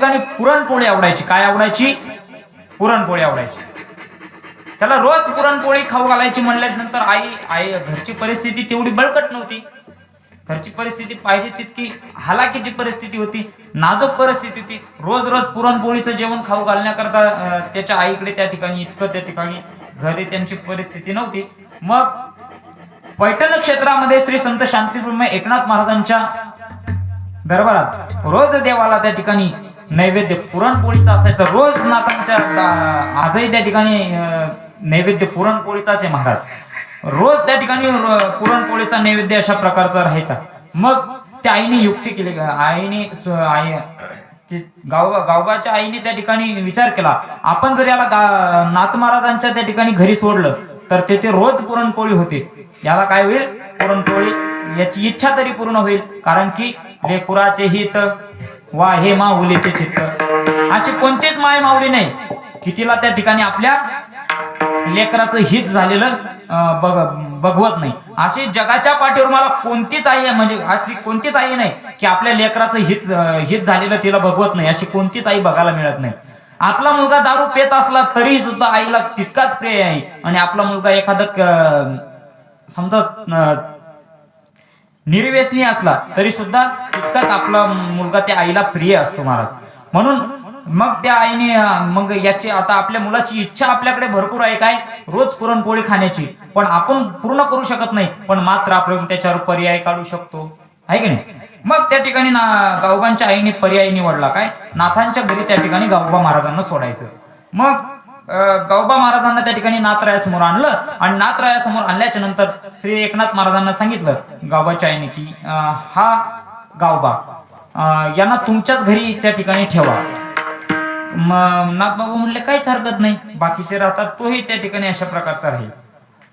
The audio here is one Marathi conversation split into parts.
ठिकाणी पुरणपोळी आवडायची. काय आवडायची? पुरणपोळी आवडायची. त्याला रोज पुरणपोळी खाऊ घालायची म्हणल्यानंतर आई घरची परिस्थिती तेवढी बळकट नव्हती. घरची परिस्थिती पाहिजे तितकी हालाकीची परिस्थिती होती, नाजूक परिस्थिती होती. रोज रोज पुरणपोळीचं जेवण खाऊ घालण्याकरता त्याच्या आईकडे त्या ठिकाणी इतकं त्या ठिकाणी घरी त्यांची परिस्थिती नव्हती. मग पैठण क्षेत्रामध्ये श्री संत शांतिब्रह्म एकनाथ महाराजांच्या दरबारात रोज देवाला त्या ठिकाणी नैवेद्य पुरणपोळीचा असायचा. रोज नाथांच्या आजही त्या ठिकाणी नैवेद्य पुरणपोळीचाच आहे महाराज. रोज त्या ठिकाणी पुरणपोळीचा नैवेद्य अशा प्रकारचा राहायचा. मग त्या आईने युक्ती केली. गावबाच्या आईने त्या ठिकाणी विचार केला, आपण जर याला नाथ महाराजांच्या त्या ठिकाणी घरी सोडलं तर तेथे रोज पुरणपोळी होते. याला काय होईल? पुरणपोळी याची इच्छा तरी पूर्ण होईल. कारण की लेकुराचे हित वा हे माऊलीचे चित्त, अशी कोणतीच माय माऊली नाही की तिला त्या ठिकाणी आपल्या लेकराचं हित झालेलं बघवत नाही. अशी जगाच्या पाठीवर मला कोणतीच आई आहे, म्हणजे अशी कोणतीच आई नाही की आपल्या लेकराचं हित झालेलं तिला बघवत नाही. अशी कोणतीच आई बघायला मिळत नाही. आपला मुलगा दारू पेत असला तरी सुद्धा आईला तितकाच प्रिय आहे. आणि आपला मुलगा एखादं समजा निर्व्यसनी असला तरी सुद्धा तितकाच आपला मुलगा त्या आईला प्रिय असतो महाराज. म्हणून मग त्या आईने मग याची आता आपल्या मुलाची इच्छा आपल्याकडे भरपूर आहे, काय? रोज पुरणपोळी खाण्याची. पण आपण पूर्ण करू शकत नाही, पण मात्र आपण त्याच्यावर पर्याय काढू शकतो, आहे की नाही? मग त्या ठिकाणी गावबांच्या आईने पर्याय निवडला, काय? नाथांच्या घरी त्या ठिकाणी गावबा महाराजांना सोडायचं. मग गावबा महाराजांना त्या ठिकाणी नाथरायासमोर आणलं आणि नाथरायासमोर आणल्याच्या नंतर श्री एकनाथ महाराजांना सांगितलं गावबाच्या आईने की हा गावबा यांना तुमच्याच घरी त्या ठिकाणी ठेवा. नाथबाबा म्हणले काहीच हरकत नाही, बाकीचे राहतात, तोही त्या ठिकाणी अशा प्रकारचा राहील.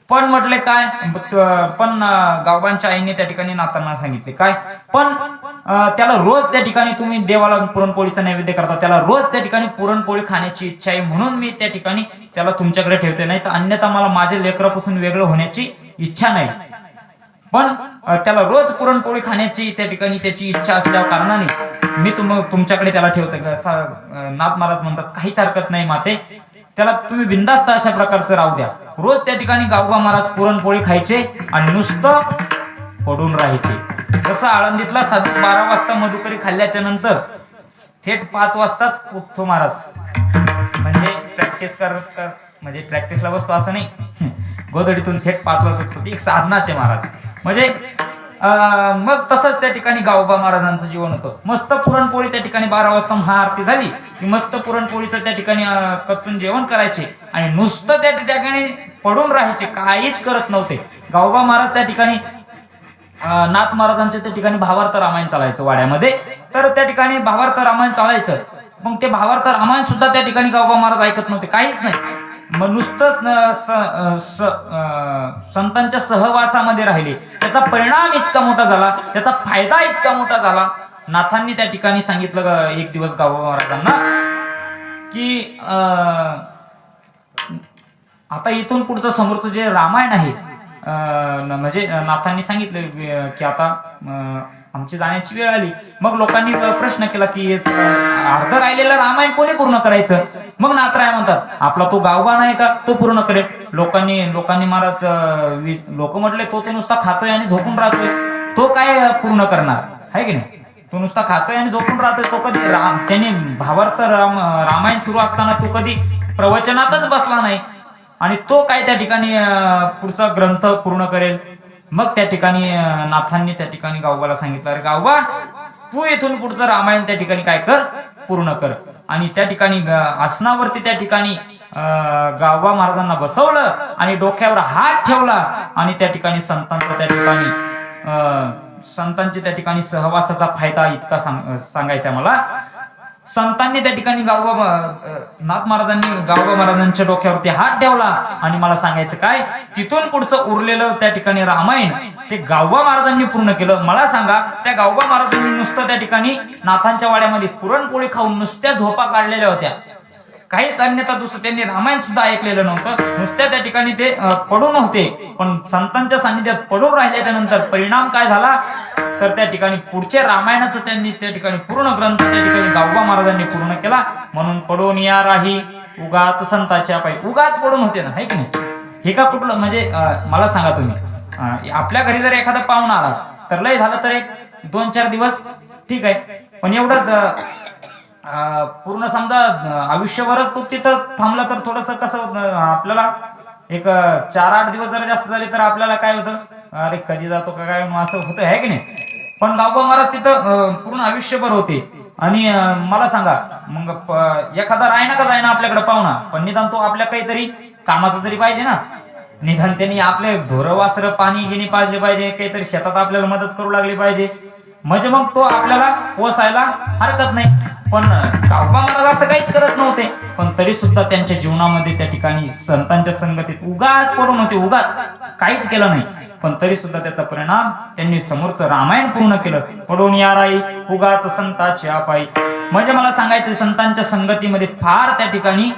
पण म्हटले काय? पण गावबांच्या आईने त्या ठिकाणी नाथांना सांगितले काय? पण त्याला रोज त्या ठिकाणी तुम्ही देवाला पुरणपोळीचा नैवेद्य करता, त्याला रोज त्या ठिकाणी पुरणपोळी खाण्याची इच्छा आहे, म्हणून मी त्या ठिकाणी त्याला तुमच्याकडे ठेवते, नाही तर अन्यथा मला माझ्या लेकरापासून वेगळं होण्याची इच्छा नाही. पण त्याला रोज पुरणपोळी खाण्याची त्या ठिकाणी त्याची इच्छा असल्या कारणाने मी तुमच्याकडे त्याला ठेवते. नाथ महाराज म्हणतात काहीच हरकत नाही माते, त्याला तुम्ही बिंदास्त अशा प्रकारचं राहू द्या. रोज त्या ठिकाणी गावबा महाराज पुरणपोळी खायचे आणि नुसतं पडून राहायचे. जसं आळंदीतला साधू 12 वाजता मधुकरी खाल्ल्याच्या नंतर थेट 5 वाजताच उठतो महाराज. म्हणजे म्हणजे प्रॅक्टिसला बसतो असं नाही, गोधडीतून थेट 5 वाजता उठतो. ती एक साधनाच आहे महाराज. म्हणजे मग तसंच त्या ठिकाणी गावबा महाराजांचं जीवन होतं. मस्त पुरणपोळी त्या ठिकाणी 12 वाजता महाआरती झाली की मस्त पुरणपोळीचं त्या ठिकाणी कचून जेवण करायचे आणि नुसतं त्या ठिकाणी पडून राहायचे, काहीच करत नव्हते. गावबा महाराज त्या ठिकाणी नाथ महाराजांच्या त्या ठिकाणी भावार्थ रामायण चालायचं वाड्यामध्ये, तर त्या ठिकाणी भावार्थ रामायण चालायचं. मग ते भावार्थ रामायण सुद्धा त्या ठिकाणी गावबा महाराज ऐकत नव्हते, काहीच नाही. मग नुसतंच संतांच्या सहवासामध्ये राहिले. त्याचा परिणाम इतका मोठा झाला, त्याचा फायदा इतका मोठा झाला. नाथांनी त्या ठिकाणी सांगितलं एक दिवस गावबा महाराजांना की आता इथून पुढचं समोरचं जे रामायण आहे, म्हणजे नाथांनी सांगितलं की आता आमची जाण्याची वेळ आली. मग लोकांनी प्रश्न केला की अर्ध राहिलेलं रामायण कोणी पूर्ण करायचं? मग नाथराय म्हणतात आपला तो गावबा नाही का, तो पूर्ण करेल. लोकांनी महाराज लोक म्हटले तो नुसता खातोय आणि झोपून राहतोय, तो काय पूर्ण करणार, आहे की नाही? तो नुसता खातोय आणि झोपून राहतोय, तो कधी त्याने भावार्थ रामायण सुरू असताना तो कधी प्रवचनातच बसला नाही आणि तो काय त्या ठिकाणी पुढचा ग्रंथ पूर्ण करेल. मग त्या ठिकाणी नाथांनी त्या ठिकाणी गावबाला सांगितलं, अरे गावबा तू इथून पुढचं रामायण त्या ठिकाणी काय कर, पूर्ण कर. आणि त्या ठिकाणी आसनावरती त्या ठिकाणी गावबा महाराजांना बसवलं आणि डोक्यावर हात ठेवला आणि त्या ठिकाणी संतांच्या त्या ठिकाणी सहवासाचा फायदा इतका सांगायचा मला. संतांनी त्या ठिकाणी नाथ महाराजांनी गावबा महाराजांच्या डोक्यावरती हात ठेवला आणि मला सांगायचं काय, तिथून पुढचं उरलेलं त्या ठिकाणी रामायण ते गावबा महाराजांनी पूर्ण केलं. मला सांगा त्या गावबा महाराजांनी नुसतं त्या ठिकाणी नाथांच्या वाड्यामध्ये पुरणपोळी खाऊन नुसत्या झोपा काढलेल्या होत्या. काहीच अन्यथा दुसरं त्यांनी रामायण सुद्धा ऐकलेलं नव्हतं. नुसत्या त्या ठिकाणी ते पडून होते, पण संतांच्या सानिध्यात पडून राहिल्याच्या नंतर परिणाम काय झाला तर त्या ठिकाणी पुढच्या रामायणाचं त्यांनी त्या ठिकाणी पूर्ण ग्रंथ त्या ठिकाणी गावबा महाराजांनी पूर्ण केला. म्हणून पडून या राही उगाच संताच्या पायी. उगाच पडून होते ना, है की नाही? हे का कुठलं म्हणजे मला सांगा तुम्ही, आपल्या घरी जर एखादा पाहुणा आला तर लय झालं तर एक 2-4 दिवस ठीक आहे, पण एवढं पूर्ण समजा आयुष्यभरच तो तिथं थांबला तर थोडस कसं आपल्याला एक 4-8 दिवस जर जास्त झाले तर आपल्याला काय होतं, अरे कधी जातो का काय असं होतं, आहे की नाही? पण गावबा महाराज तिथं पूर्ण आयुष्यभर होते. आणि मला सांगा मग एखादा राय ना का जाय ना आपल्याकडे पाहुणा, पण निदान तो आपल्या काहीतरी कामाचं तरी पाहिजे ना, निदान त्यांनी आपले ढोरं वासरं पाणी गिनी पाजले पाहिजे, काहीतरी शेतात आपल्याला मदत करू लागली पाहिजे, म्हणजे मग तो आपल्याला पोसायला हरकत नाही. पण गावबा महाराज असं काहीच करत नव्हते, पण तरी सुद्धा त्यांच्या जीवनामध्ये त्या ठिकाणी संतांच्या संगतीत उगाच पडून होते, उगाच काहीच केलं नाही, पण तरी सुद्धा त्याचा परिणाम त्यांनी समोरचं रामायण पूर्ण केलं. पडून या राई उगाच संताच्या पायी. म्हणजे मला सांगायचं संतांच्या संगतीमध्ये फार त्या ठिकाणी